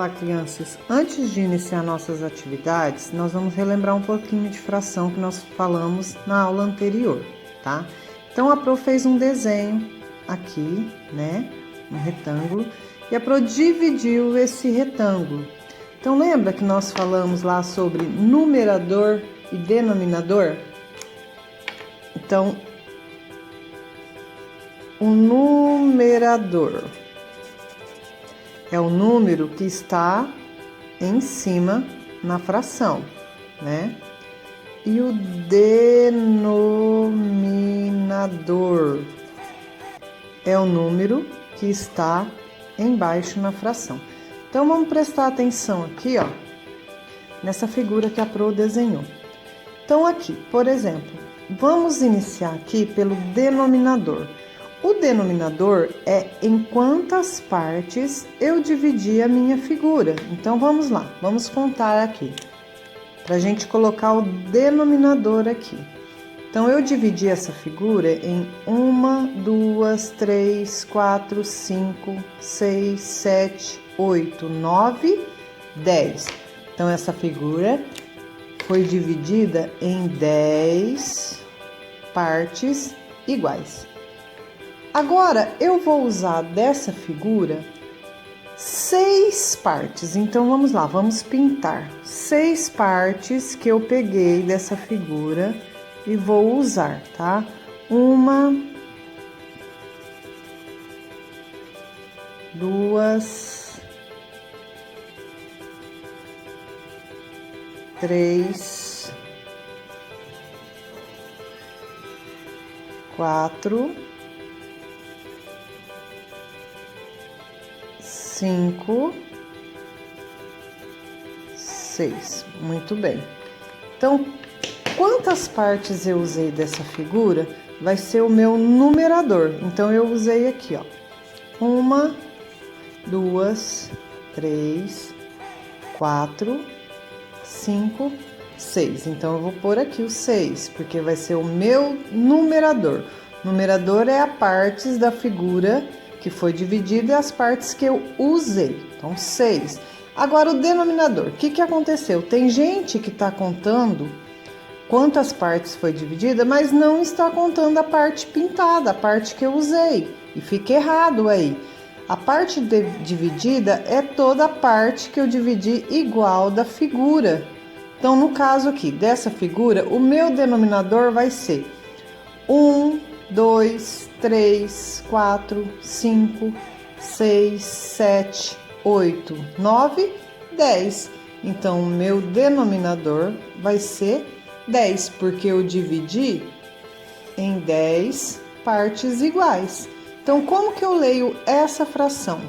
Olá, crianças! Antes de iniciar nossas atividades, nós vamos relembrar um pouquinho de fração que nós falamos na aula anterior, tá? Então, a Pro fez um desenho aqui, né? Um retângulo. E a Pro dividiu esse retângulo. Então, lembra que nós falamos lá sobre numerador e denominador? Então, o numerador é o número que está em cima na fração, né? E o denominador é o número que está embaixo na fração. Então, vamos prestar atenção aqui, ó, nessa figura que a Pro desenhou. Então, aqui, por exemplo, vamos iniciar aqui pelo denominador. O denominador é em quantas partes eu dividi a minha figura. Então, vamos lá, vamos contar aqui, para a gente colocar o denominador aqui. Então, eu dividi essa figura em 1, 2, 3, 4, 5, 6, 7, 8, 9, 10. Então, essa figura foi dividida em 10 partes iguais. Agora, eu vou usar dessa figura 6 partes. Então, vamos lá, vamos pintar 6 partes que eu peguei dessa figura e vou usar, tá? 1, 2, 3, 4, 5, 6. Muito bem. Então, quantas partes eu usei dessa figura vai ser o meu numerador. Então, eu usei aqui, ó. 1, 2, 3, 4, 5, 6. Então, eu vou pôr aqui o 6, porque vai ser o meu numerador. Numerador é a partes da figura que foi dividida e as partes que eu usei. Então, 6. Agora, o denominador. O que aconteceu? Tem gente que está contando quantas partes foi dividida, mas não está contando a parte pintada, a parte que eu usei. E fica errado aí. A parte dividida é toda a parte que eu dividi igual da figura. Então, no caso aqui, dessa figura, o meu denominador vai ser 1, 2, 3, 4, 5, 6, 7, 8, 9, 10. Então, o meu denominador vai ser 10, porque eu dividi em 10 partes iguais. Então, como que eu leio essa fração?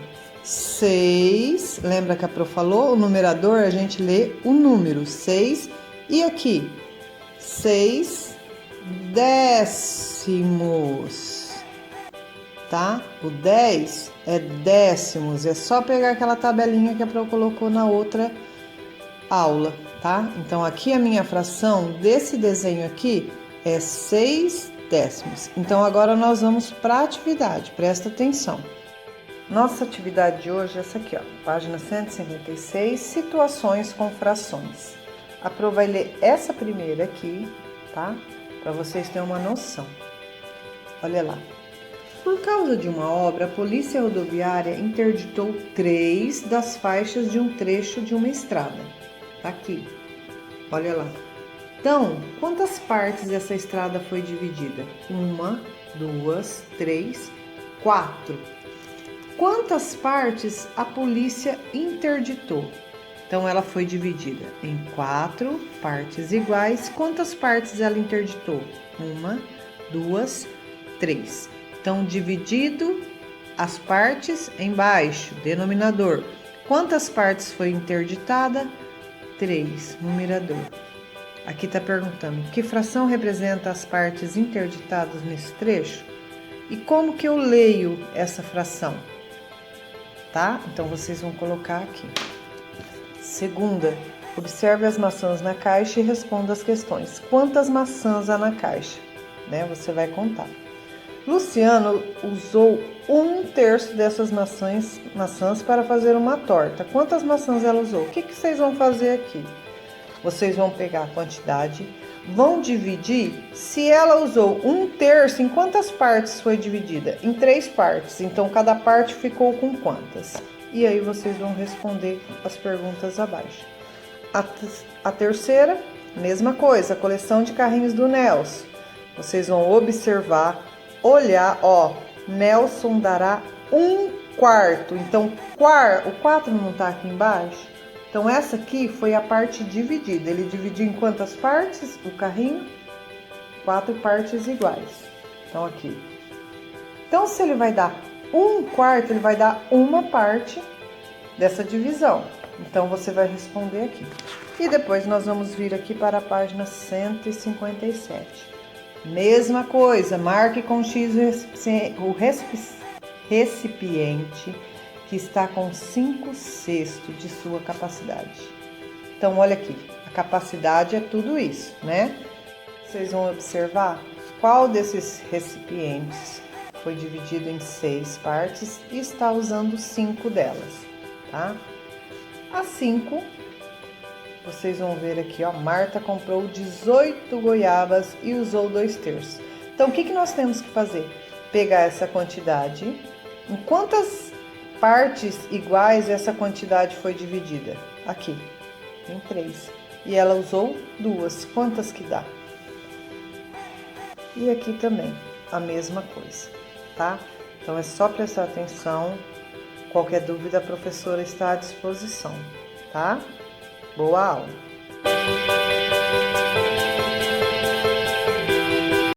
6, lembra que a Pro falou? O numerador, a gente lê o número 6. E aqui, 6 décimos, tá? O 10 é décimos, é só pegar aquela tabelinha que a Pro colocou na outra aula, tá? Então, aqui a minha fração desse desenho aqui é 6 décimos. Então, agora nós vamos para a atividade, presta atenção. Nossa atividade de hoje é essa aqui, ó, página 156, situações com frações. A Pro vai ler essa primeira aqui, tá? Para vocês terem uma noção. Olha lá. Por causa de uma obra, a Polícia Rodoviária interditou 3 das faixas de um trecho de uma estrada. Tá aqui. Olha lá. Então, quantas partes essa estrada foi dividida? 1, 2, 3, 4. Quantas partes a polícia interditou? Então, ela foi dividida em 4 partes iguais. Quantas partes ela interditou? 1, 2, 3. Então, dividido as partes embaixo, denominador. Quantas partes foi interditada? 3, numerador. Aqui está perguntando, que fração representa as partes interditadas nesse trecho? E como que eu leio essa fração? Tá? Então, vocês vão colocar aqui. Segunda, observe as maçãs na caixa e responda as questões. Quantas maçãs há na caixa? Né? Você vai contar. Luciano usou 1/3 dessas maçãs para fazer uma torta. Quantas maçãs ela usou? O que vocês vão fazer aqui? Vocês vão pegar a quantidade, vão dividir. Se ela usou 1/3, em quantas partes foi dividida? Em 3 partes. Então, cada parte ficou com quantas? E aí vocês vão responder as perguntas abaixo. A terceira, mesma coisa, a coleção de carrinhos do Nelson. Vocês vão observar, olhar, ó, Nelson dará 1/4. Então, o 4 não tá aqui embaixo? Então, essa aqui foi a parte dividida. Ele dividiu em quantas partes o carrinho? 4 partes iguais. Então, aqui. Então, se ele vai dar 1/4, ele vai dar uma parte dessa divisão. Então, você vai responder aqui. E depois nós vamos vir aqui para a página 157. Mesma coisa, marque com X o recipiente que está com 5/6 de sua capacidade. Então, olha aqui, a capacidade é tudo isso, né? Vocês vão observar qual desses recipientes foi dividido em 6 partes e está usando 5 delas, tá? As 5, vocês vão ver aqui, ó, Marta comprou 18 goiabas e usou 2/3. Então, o que nós temos que fazer? Pegar essa quantidade, em quantas partes iguais essa quantidade foi dividida? Aqui, em 3. E ela usou 2. Quantas que dá? E aqui também, a mesma coisa, tá? Então, é só prestar atenção. Qualquer dúvida, a professora está à disposição, tá? Boa aula!